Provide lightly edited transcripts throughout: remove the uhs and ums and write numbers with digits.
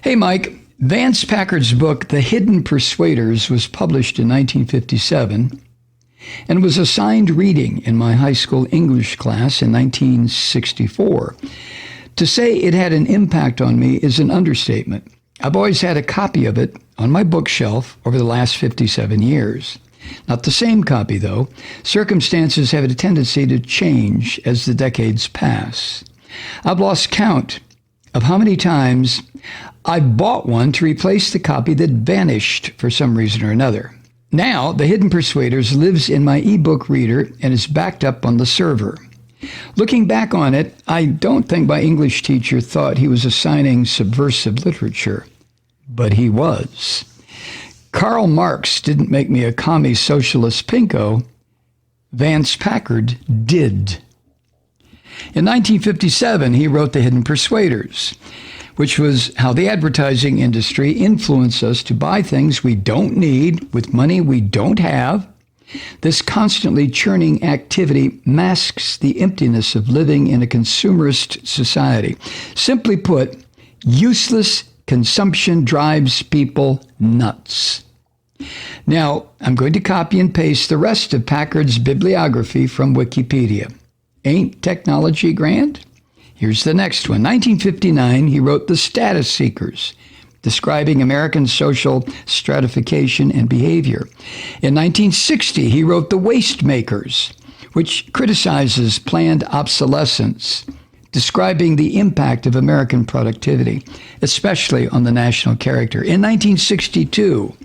Hey, Mike. Vance Packard's book, The Hidden Persuaders, was published in 1957 and was assigned reading in my high school English class in 1964. To say it had an impact on me is an understatement. I've always had a copy of it on my bookshelf over the last 57 years. Not the same copy, though. Circumstances have a tendency to change as the decades pass. I've lost count of how many times I bought one to replace the copy that vanished for some reason or another. Now, The Hidden Persuaders lives in my ebook reader and is backed up on the server. Looking back on it, I don't think my English teacher thought he was assigning subversive literature, but he was. Karl Marx didn't make me a commie socialist pinko. Vance Packard did. In 1957, he wrote The Hidden Persuaders, which was how the advertising industry influenced us to buy things we don't need with money we don't have. This constantly churning activity masks the emptiness of living in a consumerist society. Simply put, useless consumption drives people nuts. Now, I'm going to copy and paste the rest of Packard's bibliography from Wikipedia. Ain't technology grand? Here's the next one. 1959, he wrote The Status Seekers, describing American social stratification and behavior. In 1960, he wrote The Waste Makers, which criticizes planned obsolescence, describing the impact of American productivity, especially on the national character. In 1962,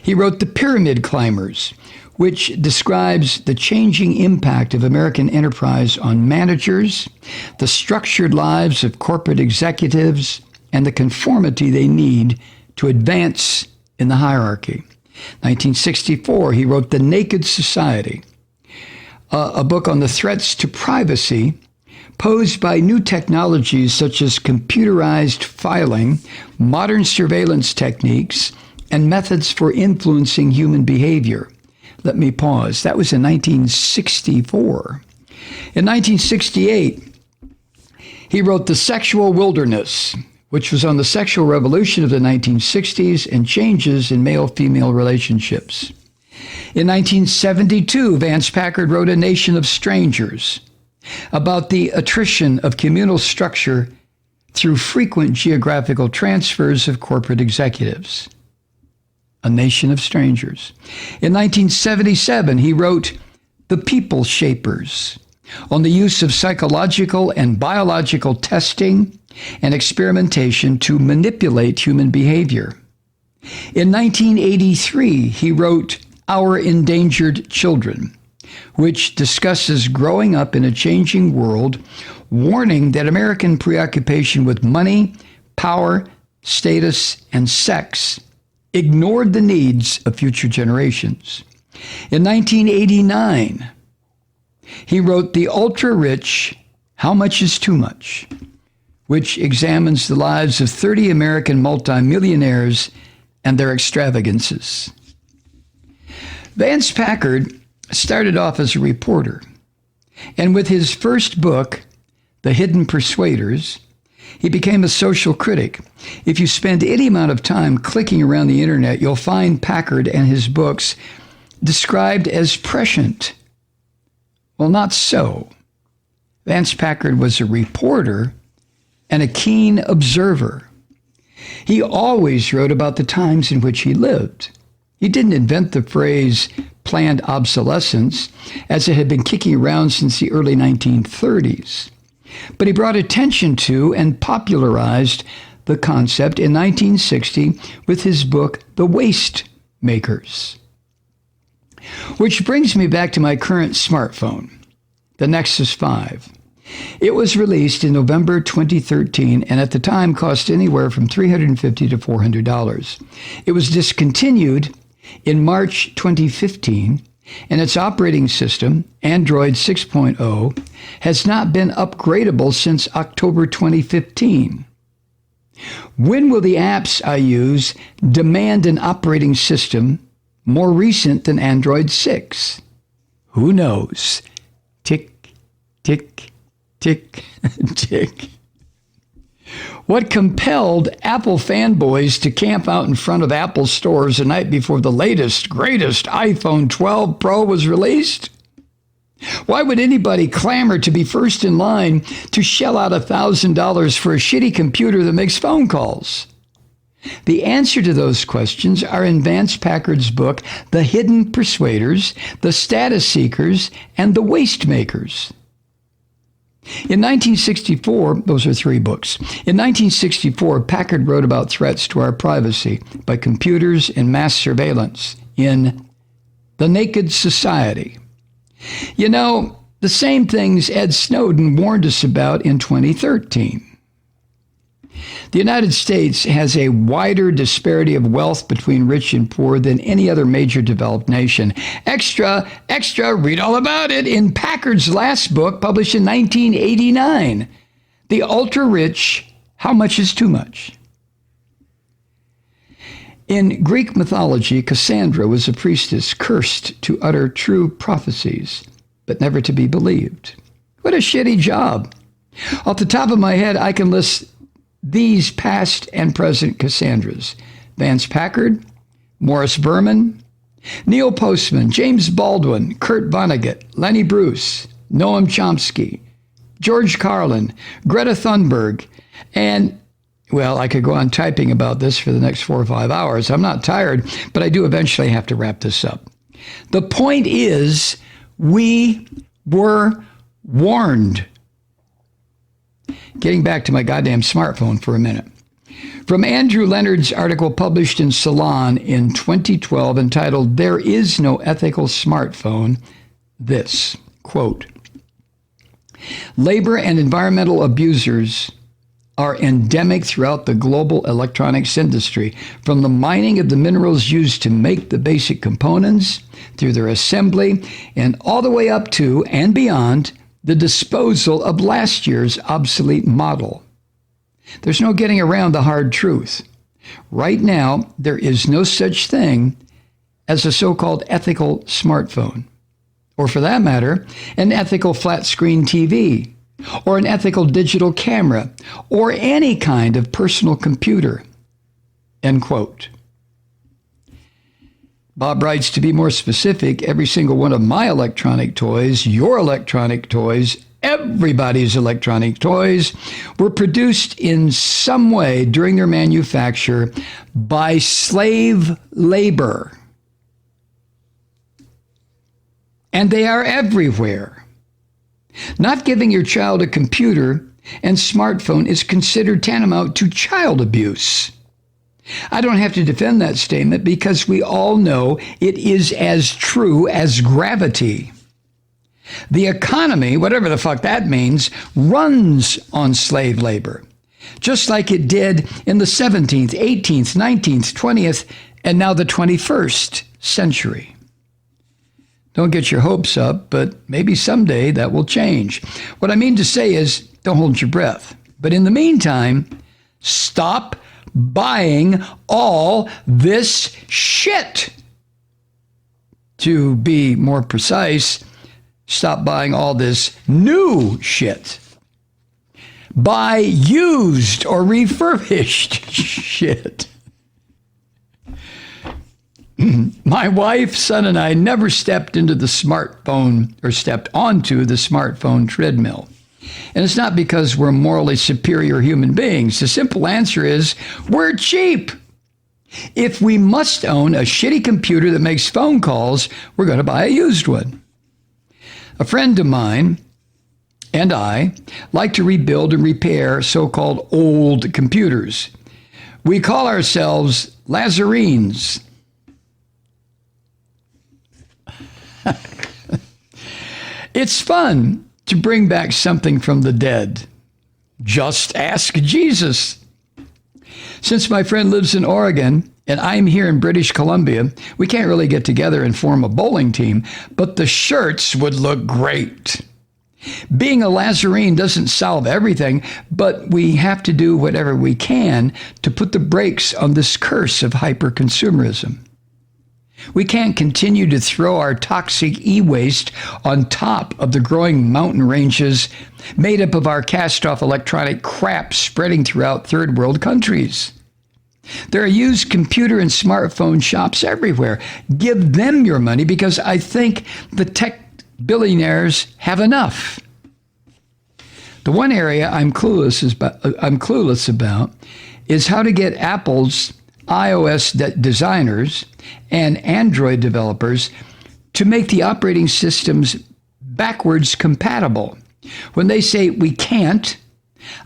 he wrote The Pyramid Climbers, which describes the changing impact of American enterprise on managers, the structured lives of corporate executives, and the conformity they need to advance in the hierarchy. 1964, he wrote The Naked Society, a book on the threats to privacy posed by new technologies such as computerized filing, modern surveillance techniques, and methods for influencing human behavior. Let me pause. That was in 1964. In 1968, he wrote The Sexual Wilderness, which was on the sexual revolution of the 1960s and changes in male-female relationships. In 1972, Vance Packard wrote A Nation of Strangers, about the attrition of communal structure through frequent geographical transfers of corporate executives. A Nation of Strangers. In 1977, he wrote The People Shapers, on the use of psychological and biological testing and experimentation to manipulate human behavior. In 1983, he wrote Our Endangered Children, which discusses growing up in a changing world, warning that American preoccupation with money, power, status, and sex ignored the needs of future generations. In 1989, he wrote The Ultra-Rich, How Much is Too Much, which examines the lives of 30 American multimillionaires and their extravagances. Vance Packard started off as a reporter, and with his first book, The Hidden Persuaders, he became a social critic. If you spend any amount of time clicking around the internet, you'll find Packard and his books described as prescient. Well, not so. Vance Packard was a reporter and a keen observer. He always wrote about the times in which he lived. He didn't invent the phrase planned obsolescence, as it had been kicking around since the early 1930s. But he brought attention to and popularized the concept in 1960 with his book, The Waste Makers. Which brings me back to my current smartphone, the Nexus 5. It was released in November 2013 and at the time cost anywhere from $350 to $400. It was discontinued in March 2015, and its operating system, Android 6.0, has not been upgradable since October 2015. When will the apps I use demand an operating system more recent than Android 6? Who knows? Tick, tick, tick, tick. What compelled Apple fanboys to camp out in front of Apple stores the night before the latest, greatest iPhone 12 Pro was released? Why would anybody clamor to be first in line to shell out $1,000 for a shitty computer that makes phone calls? The answer to those questions are in Vance Packard's book, The Hidden Persuaders, The Status Seekers, and The Waste Makers. In 1964, those are 3 books. In 1964, Packard wrote about threats to our privacy by computers and mass surveillance in The Naked Society. You know, the same things Ed Snowden warned us about in 2013. The United States has a wider disparity of wealth between rich and poor than any other major developed nation. Extra, read all about it in Packard's last book, published in 1989, The Ultra-Rich, How Much is Too Much? In Greek mythology, Cassandra was a priestess cursed to utter true prophecies, but never to be believed. What a shitty job. Off the top of my head, I can list these past and present Cassandras: Vance Packard, Morris Berman, Neil Postman, James Baldwin, Kurt Vonnegut, Lenny Bruce, Noam Chomsky, George Carlin, Greta Thunberg, and, well, I could go on typing about this for the next 4 or 5 hours. I'm not tired, but I do eventually have to wrap this up. The point is, we were warned. Getting back to my goddamn smartphone for a minute. From Andrew Leonard's article published in Salon in 2012 entitled, There Is No Ethical Smartphone, this, quote, labor and environmental abusers are endemic throughout the global electronics industry, from the mining of the minerals used to make the basic components, through their assembly, and all the way up to and beyond the disposal of last year's obsolete model. There's no getting around the hard truth. Right now, there is no such thing as a so-called ethical smartphone, or for that matter, an ethical flat-screen TV, or an ethical digital camera, or any kind of personal computer, end quote. Bob writes, to be more specific, every single one of my electronic toys, your electronic toys, everybody's electronic toys, were produced in some way during their manufacture by slave labor. And they are everywhere. Not giving your child a computer and smartphone is considered tantamount to child abuse. I don't have to defend that statement because we all know it is as true as gravity. The economy, whatever the fuck that means, runs on slave labor, just like it did in the 17th, 18th, 19th, 20th, and now the 21st century. Don't get your hopes up, but maybe someday that will change. What I mean to say is, don't hold your breath. But in the meantime, stop buying all this shit. To be more precise, stop buying all this new shit. Buy used or refurbished shit. My wife, son, and I never stepped into the smartphone or stepped onto the smartphone treadmill. And it's not because we're morally superior human beings. The simple answer is we're cheap. If we must own a shitty computer that makes phone calls, we're going to buy a used one. A friend of mine and I like to rebuild and repair so-called old computers. We call ourselves Lazarenes. It's fun to bring back something from the dead. Just ask Jesus. Since my friend lives in Oregon and I'm here in British Columbia, we can't really get together and form a bowling team, but the shirts would look great. Being a Lazarene doesn't solve everything, but we have to do whatever we can to put the brakes on this curse of hyper-consumerism. We can't continue to throw our toxic e-waste on top of the growing mountain ranges made up of our cast-off electronic crap spreading throughout third world countries. There are used computer and smartphone shops everywhere. Give them your money because I think the tech billionaires have enough. The one area I'm clueless about is how to get Apple's iOS designers and Android developers to make the operating systems backwards compatible. When they say we can't,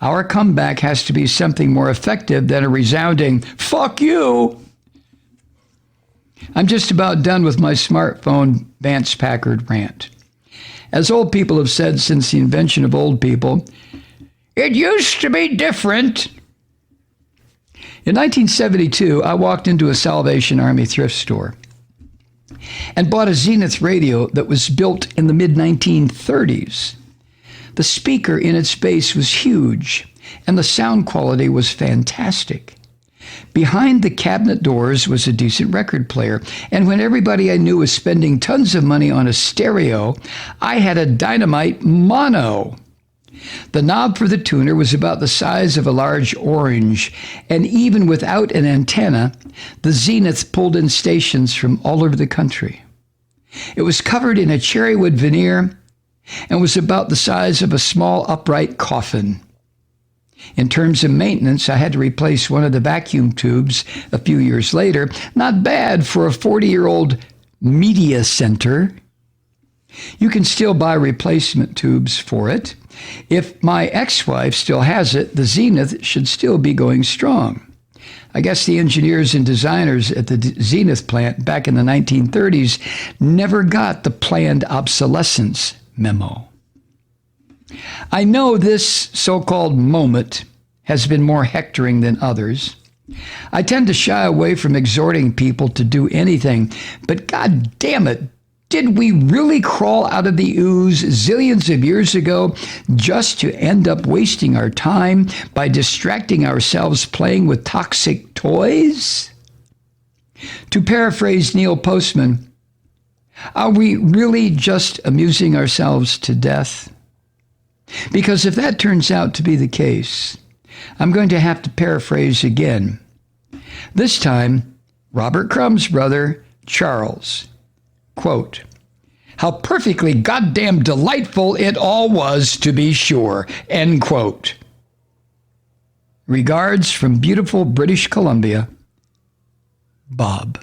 our comeback has to be something more effective than a resounding, "fuck you." I'm just about done with my smartphone Vance Packard rant. As old people have said since the invention of old people, it used to be different. In 1972, I walked into a Salvation Army thrift store and bought a Zenith radio that was built in the mid-1930s. The speaker in its base was huge, and the sound quality was fantastic. Behind the cabinet doors was a decent record player, and when everybody I knew was spending tons of money on a stereo, I had a dynamite mono. The knob for the tuner was about the size of a large orange, and even without an antenna, the Zenith pulled in stations from all over the country. It was covered in a cherrywood veneer and was about the size of a small upright coffin. In terms of maintenance, I had to replace one of the vacuum tubes a few years later. Not bad for a 40-year-old media center. You can still buy replacement tubes for it. If my ex-wife still has it, the Zenith should still be going strong. I guess the engineers and designers at the Zenith plant back in the 1930s never got the planned obsolescence memo. I know this so-called moment has been more hectoring than others. I tend to shy away from exhorting people to do anything, but God damn it, did we really crawl out of the ooze zillions of years ago just to end up wasting our time by distracting ourselves playing with toxic toys? To paraphrase Neil Postman, are we really just amusing ourselves to death? Because if that turns out to be the case, I'm going to have to paraphrase again. This time, Robert Crumb's brother, Charles. Quote, "How perfectly goddamn delightful it all was, to be sure." End quote. Regards from beautiful British Columbia, Bob.